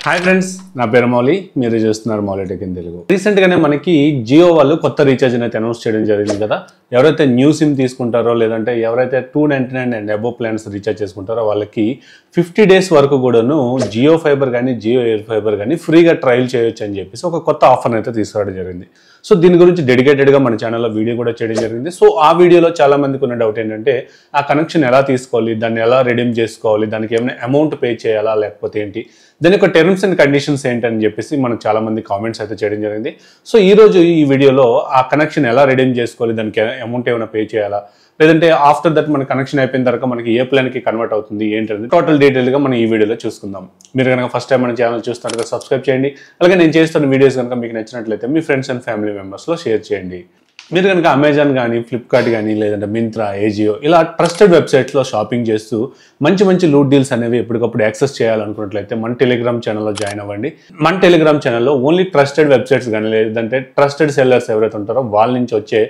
Hi friends, నా పేరు మౌలి. మీరు చూస్తున్నారు మౌలి టెక్ ఇన్ తెలుగు. రీసెంట్గానే మనకి జియో వాళ్ళు కొత్త రీఛార్జ్ అయితే అనౌన్స్ చేయడం జరిగింది కదా. ఎవరైతే న్యూ సిమ్ తీసుకుంటారో లేదంటే ఎవరైతే 299 అండ్ అబోవ్ ప్లాన్స్ రీఛార్జ్ చేసుకుంటారో వాళ్ళకి 50 days వరకు కూడాను జియో ఫైబర్ కానీ జియో ఎయిర్ ఫైబర్ కానీ ఫ్రీగా ట్రయల్ చేయొచ్చు అని చెప్పేసి ఒక కొత్త ఆఫర్ అయితే తీసుకురావడం జరిగింది. సో దీని గురించి డెడికేటెడ్గా మన ఛానల్లో వీడియో కూడా చేయడం జరిగింది. సో ఆ వీడియోలో చాలా మందికి ఉన్న డౌట్ ఏంటంటే ఆ కనెక్షన్ ఎలా తీసుకోవాలి, దాన్ని ఎలా రిడీమ్ చేసుకోవాలి, దానికి ఏమైనా అమౌంట్ పే చేయాలా లేకపోతే ఏంటి, దాని యొక్క టర్మ్స్ అండ్ కండిషన్స్ ఏంటని చెప్పేసి మనకు చాలా మంది కామెంట్స్ అయితే చేయడం జరిగింది. సో ఈ రోజు ఈ వీడియోలో ఆ కనెక్షన్ ఎలా రిడీమ్ చేసుకోవాలి, దానికి అమౌంట్ ఏమైనా పే చేయాలా, లేదంటే ఆఫ్టర్ దట్ మన కనెక్షన్ అయిపోయిన తర్వాత మనకి ఏ ప్లాన్కి కన్వర్ట్ అవుతుంది ఏంటనేది టోటల్ డీటెయిల్గా మనం ఈ వీడియోలో చూసుకుందాం. మీరు కనుక ఫస్ట్ టైం మన ఛానల్ చూస్తున్నట్టు సబ్స్క్రైబ్ చేయండి. అలాగే నేను చేస్తున్న వీడియోస్ కనుక మీకు నచ్చినట్లయితే మీ ఫ్రెండ్స్ అండ్ ఫ్యామిలీ మెంబర్స్లో షేర్ చేయండి. మీరు కనుక అమెజాన్ కానీ ఫ్లిప్కార్ట్ కానీ లేదంటే మింత్రా, ఏజియో ఇలా ట్రస్టెడ్ వెబ్సైట్స్లో షాపింగ్ చేస్తూ మంచి మంచి లూట్ డీల్స్ అనేవి ఎప్పటికప్పుడు యాక్సెస్ చేయాలనుకున్నట్లయితే మన టెలిగ్రామ్ ఛానల్లో జాయిన్ అవ్వండి. మన టెలిగ్రామ్ ఛానల్లో ఓన్లీ ట్రస్టెడ్ వెబ్సైట్స్ కానీ లేదంటే ట్రస్టెడ్ సెల్లర్స్ ఎవరైతే ఉంటారో వాళ్ళ నుంచి వచ్చే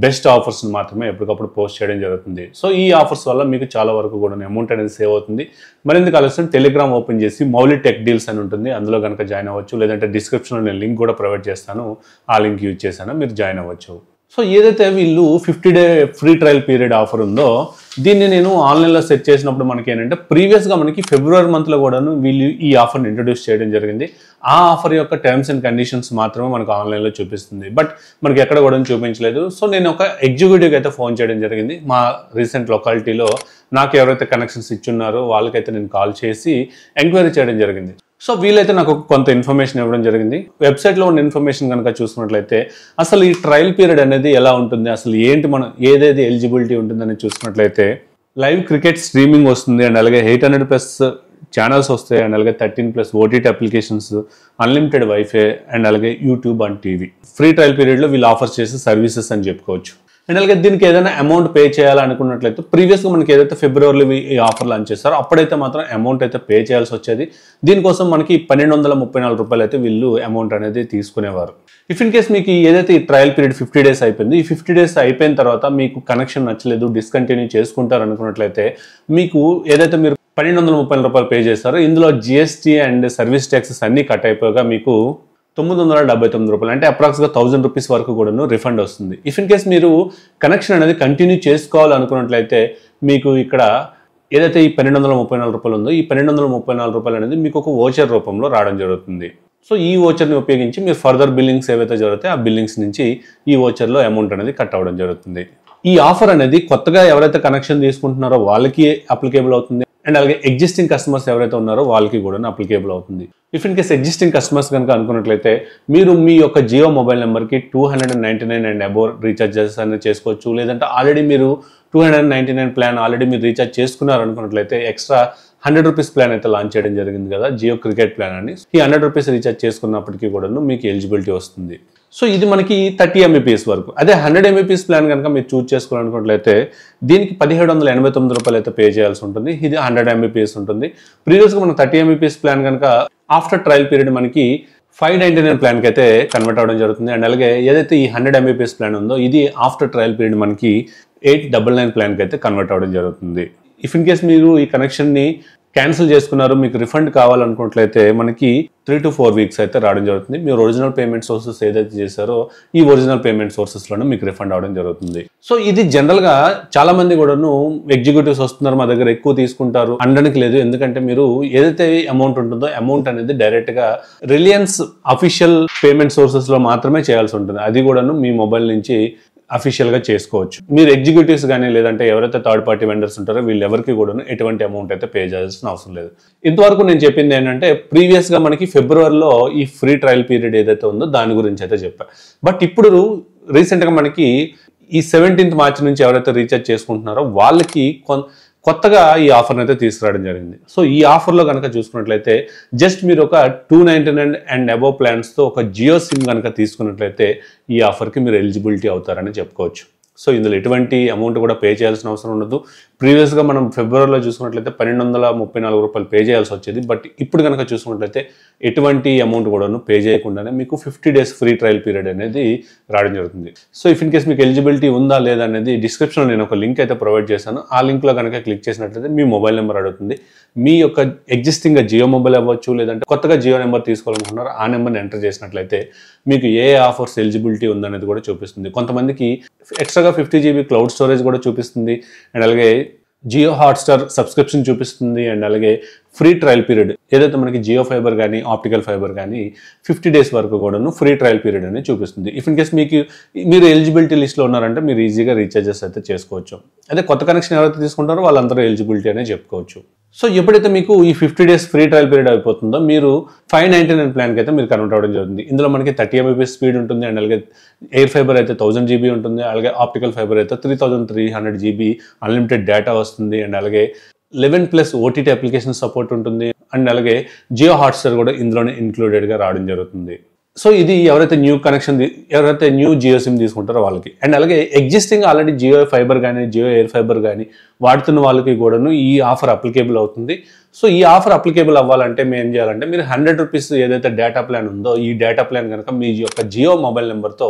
బెస్ట్ ఆఫర్స్ని మాత్రమే ఎప్పటికప్పుడు పోస్ట్ చేయడం జరుగుతుంది. సో ఈ ఆఫర్స్ వల్ల మీకు చాలా వరకు కూడా అమౌంట్ అనేది సేవ్ అవుతుంది. మరింత ఆలస్యం టెలిగ్రామ్ ఓపెన్ చేసి మౌలి టెక్ డీల్స్ అని ఉంటుంది, అందులో కనుక జాయిన్ అవ్వచ్చు. లేదంటే డిస్క్రిప్షన్లో నేను లింక్ కూడా ప్రొవైడ్ చేస్తాను, ఆ లింక్ యూజ్ చేశాను, మీరు జాయిన్ అవ్వచ్చు. సో ఏదైతే వీళ్ళు 50 day free trial period offer ఉందో దీన్ని నేను ఆన్లైన్లో సెర్చ్ చేసినప్పుడు మనకి ఏంటంటే ప్రీవియస్గా మనకి ఫిబ్రవరి మంత్లో కూడాను వీళ్ళు ఈ ఆఫర్ని ఇంట్రొడ్యూస్ చేయడం జరిగింది. ఆ ఆఫర్ యొక్క టర్మ్స్ అండ్ కండిషన్స్ మాత్రమే మనకు ఆన్లైన్లో చూపిస్తుంది, బట్ మనకి ఎక్కడ కూడా చూపించలేదు. సో నేను ఒక ఎగ్జిక్యూటివ్కి అయితే ఫోన్ చేయడం జరిగింది. మా రీసెంట్ లొకాలిటీలో నాకు ఎవరైతే కనెక్షన్స్ ఇచ్చున్నారో వాళ్ళకైతే నేను కాల్ చేసి ఎంక్వైరీ చేయడం జరిగింది. సో వీళ్ళైతే నాకు కొంత ఇన్ఫర్మేషన్ ఇవ్వడం జరిగింది. వెబ్సైట్లో ఉన్న ఇన్ఫర్మేషన్ కనుక చూసుకున్నట్లయితే అసలు ఈ ట్రయల్ పీరియడ్ అనేది ఎలా ఉంటుంది, అసలు ఏంటి, మనం ఏదేది ఎలిజిబిలిటీ ఉంటుందని చూసుకున్నట్లయితే లైవ్ క్రికెట్ స్ట్రీమింగ్ వస్తుంది అండ్ అలాగే 800+ ఛానల్స్ వస్తాయి అండ్ అలాగే 13+ OTT applications, unlimited wifi and అలాగే YouTube and TV. Free trial పీరియడ్లో వీళ్ళు ఆఫర్ చేసే సర్వీసెస్ అని చెప్పుకోవచ్చు. అండ్ అలాగే దీనికి ఏదైనా అమౌంట్ పే చేయాలనుకున్నట్లయితే ప్రీవియస్గా మనకి ఏదైతే ఫిబ్రవరిలో ఈ ఆఫర్ లాంచ్ చేస్తారో అప్పుడైతే మాత్రం అమౌంట్ అయితే పే చేయాల్సి వచ్చేది. దీనికోసం మనకి 1234 రూపాయలు అయితే వీళ్ళు అమౌంట్ అనేది తీసుకునేవారు. ఇఫ్ ఇన్ కేస్ మీకు ఏదైతే ఈ ట్రయల్ పీరియడ్ 50 days అయిపోయింది, ఈ 50 days అయిపోయిన తర్వాత మీకు కనెక్షన్ నచ్చలేదు, డిస్కంటిన్యూ చేసుకుంటారు అనుకున్నట్లయితే మీకు ఏదైతే మీరు 1230 రూపాయలు పే చేస్తారో ఇందులో జిఎస్టీ అండ్ సర్వీస్ ట్యాక్సెస్ అన్నీ కట్ అయిపోగా మీకు 979 రూపాయలు అంటే అప్రాక్స్గా 1000 రూపీస్ వరకు కూడాను రిఫండ్ వస్తుంది. ఇఫ్ ఇన్ కేస్ మీరు కనెక్షన్ అనేది కంటిన్యూ చేసుకోవాలనుకున్నట్లయితే మీకు ఇక్కడ ఏదైతే ఈ 1234 రూపాయలు ఉందో ఈ 1234 రూపాయలు అనేది మీకు ఒక ఓచర్ రూపంలో రావడం జరుగుతుంది. సో ఈ ఓచర్ని ఉపయోగించి మీరు ఫర్దర్ బిల్లింగ్స్ ఏవైతే జరుగుతాయో ఆ బిల్లింగ్స్ నుంచి ఈ ఓచర్లో అమౌంట్ అనేది కట్ అవ్వడం జరుగుతుంది. ఈ ఆఫర్ అనేది కొత్తగా ఎవరైతే కనెక్షన్ తీసుకుంటున్నారో వాళ్ళకి అప్లికేబుల్ అవుతుంది అండ్ అలాగే ఎగ్జిస్టింగ్ కస్టమర్స్ ఎవరైతే ఉన్నారో వాళ్ళకి కూడా అప్లికేబుల్ అవుతుంది. If in case existing customers కనుక అనుకున్నట్లయితే మీరు మీ యొక్క జియో మొబైల్ నెంబర్కి 299 అండ్ అబోవ్ రీఛార్జెస్ అనేది చేసుకోవచ్చు. లేదంటే ఆల్రెడీ మీరు 299 ప్లాన్ ఆల్రెడీ మీరు రీఛార్జ్ చేసుకున్నారు అనుకున్నట్లయితే ఎక్స్ట్రా 100 రూపీస్ ప్లాన్ అయితే లాంచ్ చేయడం జరిగింది కదా, జియో క్రికెట్ ప్లాన్ అని. ఈ 100 రూపీస్ రీఛార్జ్ చేసుకున్నప్పటికీ కూడా మీకు ఎలిజిబిలిటీ వస్తుంది. సో ఇది మనకి 30 Mbps వరకు. అదే 100 Mbps ప్లాన్ కనుక మీరు చూజ్ చేసుకోవాలనుకున్నట్లయితే దీనికి 1789 రూపాయలు అయితే పే చేయాల్సి ఉంటుంది. ఇది 100 Mbps ఉంటుంది. ప్రీవియస్గా మనం 30 Mbps ప్లాన్ కనుక ఆఫ్టర్ ట్రయల్ పీరియడ్ మనకి 599 ప్లాన్కి అయితే కన్వర్ట్ అవ్వడం జరుగుతుంది. అండ్ అలాగే ఏదైతే ఈ 100 Mbps ప్లాన్ ఉందో ఇది ఆఫ్టర్ ట్రయల్ పీరియడ్ మనకి 899 ప్లాన్కి అయితే కన్వర్ట్ అవ్వడం జరుగుతుంది. ఇఫ్ ఇన్ కేస్ మీరు ఈ కనెక్షన్ని క్యాన్సిల్ చేసుకున్నారు, మీకు రిఫండ్ కావాలనుకున్నట్లయితే మనకి 3 to 4 weeks అయితే రావడం జరుగుతుంది. మీరు ఒరిజినల్ పేమెంట్ సోర్సెస్ ఏదైతే చేశారో ఈ ఒరిజినల్ పేమెంట్ సోర్సెస్లోనే మీకు రిఫండ్ అవడం జరుగుతుంది. సో ఇది జనరల్గా చాలా మంది కూడాను ఎగ్జిక్యూటివ్స్ వస్తున్నారు, మా దగ్గర ఎక్కువ తీసుకుంటారు అనడానికి లేదు. ఎందుకంటే మీరు ఏదైతే అమౌంట్ ఉంటుందో అమౌంట్ అనేది డైరెక్ట్గా రిలయన్స్ అఫీషియల్ పేమెంట్ సోర్సెస్లో మాత్రమే చేయాల్సి ఉంటుంది. అది కూడాను మీ మొబైల్ నుంచి అఫీషియల్గా చేసుకోవచ్చు. మీరు ఎగ్జిక్యూటివ్స్ కానీ లేదంటే ఎవరైతే థర్డ్ పార్టీ వెండర్స్ ఉంటారో వీళ్ళు ఎవరికి కూడా ఎటువంటి అమౌంట్ అయితే పే చేయాల్సిన అవసరం లేదు. ఇంతవరకు నేను చెప్పింది ఏంటంటే ప్రీవియస్గా మనకి ఫిబ్రవరిలో ఈ ఫ్రీ ట్రయల్ పీరియడ్ ఏదైతే ఉందో దాని గురించి అయితే చెప్పాను. బట్ ఇప్పుడు రీసెంట్గా మనకి ఈ 17th March నుంచి ఎవరైతే రీఛార్జ్ చేసుకుంటున్నారో వాళ్ళకి కొత్తగా ఈ ఆఫర్ని అయితే తీసుకురావడం జరిగింది. సో ఈ ఆఫర్లో కనుక చూసుకున్నట్లయితే జస్ట్ మీరు ఒక 299 అండ్ అబోవ్ ప్లాన్స్తో ఒక జియో సిమ్ కనుక తీసుకున్నట్లయితే ఈ ఆఫర్కి మీరు ఎలిజిబిలిటీ అవుతారని చెప్పుకోవచ్చు. సో ఇందులో ఎటువంటి అమౌంట్ కూడా పే చేయాల్సిన అవసరం ఉండదు. ప్రీవియస్గా మనం ఫిబ్రవరిలో చూసుకున్నట్లయితే 1234 రూపాయలు పే చేయాల్సి వచ్చేది. బట్ ఇప్పుడు కనుక చూసుకున్నట్లయితే ఎటువంటి అమౌంట్ కూడాను పే చేయకుండానే మీకు 50 డేస్ ఫ్రీ ట్రయల్ పీరియడ్ అనేది రావడం జరుగుతుంది. సో ఇఫ్ ఇన్ కేస్ మీకు ఎలిజిబిలిటీ ఉందా లేదా అనేది డిస్క్రిప్షన్లో నేను ఒక లింక్ అయితే ప్రొవైడ్ చేశాను. ఆ లింక్లో కనుక క్లిక్ చేసినట్లయితే మీ మొబైల్ నెంబర్ అడుగుతుంది. మీ యొక్క ఎగ్జిస్టింగ్గా జియో మొబైల్ అవ్వచ్చు, లేదంటే కొత్తగా జియో నెంబర్ తీసుకోవాలనుకుంటున్నారు ఆ నెంబర్ని ఎంటర్ చేసినట్లయితే మీకు ఏ ఆఫర్స్ ఎలిజిబిలిటీ ఉందనేది కూడా చూపిస్తుంది. కొంతమందికి ఎక్స్ట్రాగా 50 GB క్లౌడ్ స్టోరేజ్ కూడా చూపిస్తుంది. అండ్ అలాగే జియో హాట్స్టార్ సబ్స్క్రిప్షన్ చూపిస్తుంది. అండ్ అలాగే ఫ్రీ ట్రయల్ పీరియడ్ ఏదైతే మనకి జియో ఫైబర్ కానీ ఆప్టికల్ ఫైబర్ కానీ 50 డేస్ వరకు కూడాను ఫ్రీ ట్రయల్ పీరియడ్ అనేది చూపిస్తుంది. ఇఫ్ ఇన్ కేస్ మీరు ఎలిజిబిలిటీ లిస్ట్లో ఉన్నారంటే మీరు ఈజీగా రీఛార్జెస్ అయితే చేసుకోవచ్చు. అదే కొత్త కనెక్షన్ ఎవరైతే తీసుకుంటారో వాళ్ళందరూ ఎలిజిబిలిటీ అనేది చెప్పుకోవచ్చు. సో ఎప్పుడైతే మీకు ఈ 50 డేస్ ఫ్రీ ట్రయల్ పీరియడ్ అయిపోతుందో మీరు 599 ప్లాన్కి అయితే మీరు కన్వర్ట్ అవ్వడం జరుగుతుంది. ఇందులో మనకి 30 Mbps స్పీడ్ ఉంటుంది. అండ్ అలాగే ఎయిర్ ఫైబర్ అయితే 1000 GB ఉంటుంది. అలాగే ఆప్టికల్ ఫైబర్ అయితే 3300 GB అన్లిమిటెడ్ డేటా వస్తుంది. అండ్ అలాగే 11+ OTT అప్లికేషన్ సపోర్ట్ ఉంటుంది. అండ్ అలాగే జియో హాట్స్టార్ కూడా ఇందులోనే ఇంక్లూడెడ్గా రావడం జరుగుతుంది. సో ఇది ఎవరైతే న్యూ జియో సిమ్ తీసుకుంటారో వాళ్ళకి. అండ్ అలాగే ఎగ్జిస్టింగ్ ఆల్రెడీ జియో ఫైబర్ కానీ జియో ఎయిర్ ఫైబర్ కానీ వాడుతున్న వాళ్ళకి కూడాను ఈ ఆఫర్ అప్లికేబుల్ అవుతుంది. సో ఈ ఆఫర్ అప్లికేబుల్ అవ్వాలంటే మేము ఏం చేయాలంటే మీరు 100 రూపీస్ ఏదైతే డేటా ప్లాన్ ఉందో ఈ డేటా ప్లాన్ కనుక మీ యొక్క జియో మొబైల్ నెంబర్తో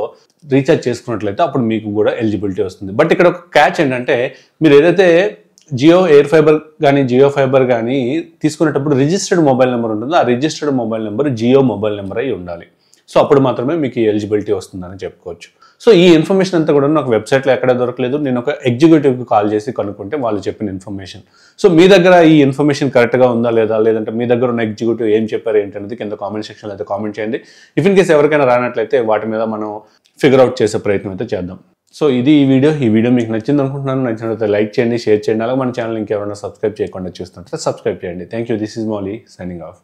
రీఛార్జ్ చేసుకున్నట్లయితే అప్పుడు మీకు కూడా ఎలిజిబిలిటీ వస్తుంది. బట్ ఇక్కడ ఒక క్యాచ్ ఏంటంటే మీరు ఏదైతే జియో ఎయిర్ ఫైబర్ కానీ జియో ఫైబర్ కానీ తీసుకునేటప్పుడు రిజిస్టర్డ్ మొబైల్ నెంబర్ ఉంటుందో ఆ registered mobile number Jio mobile number అయి ఉండాలి. సో అప్పుడు మాత్రమే మీకు ఎలిజిబిలిటీ వస్తుందని చెప్పుకోవచ్చు. సో ఈ ఇన్ఫర్మేషన్ అంతా కూడా నాకు వెబ్సైట్లో ఎక్కడ దొరకలేదు. నేను ఒక ఎగ్జిక్యూటివ్కి కాల్ చేసి కనుక్కుంటే వాళ్ళు చెప్పిన ఇన్ఫర్మేషన్. సో మీ దగ్గర ఈ ఇన్ఫర్మేషన్ కరెక్ట్గా ఉందా లేదా, లేదంటే మీ దగ్గర ఉన్న ఎగ్జిక్యూటివ్ ఏం చెప్పారు ఏంటనేది కింద కామెంట్ సెక్షన్లో అయితే కామెంట్ చేయండి. ఇఫ్ ఇన్ కేస్ ఎవరికైనా రానట్లయితే వాటి మీద మనం ఫిగర్ అవుట్ చేసే ప్రయత్నం అయితే చేద్దాం. సో ఇది ఈ వీడియో మీకు నచ్చింది అనుకుంటున్నాను. నచ్చినట్లయితే లైక్ చేయండి, షేర్ చేయండి. అలాగే మన ఛానల్ ఇంకెవరైనా సబ్స్క్రైబ్ చేయకుండా చూస్తుంటే సబ్స్క్రైబ్ చేయండి. Thank you. This is Mouli signing off.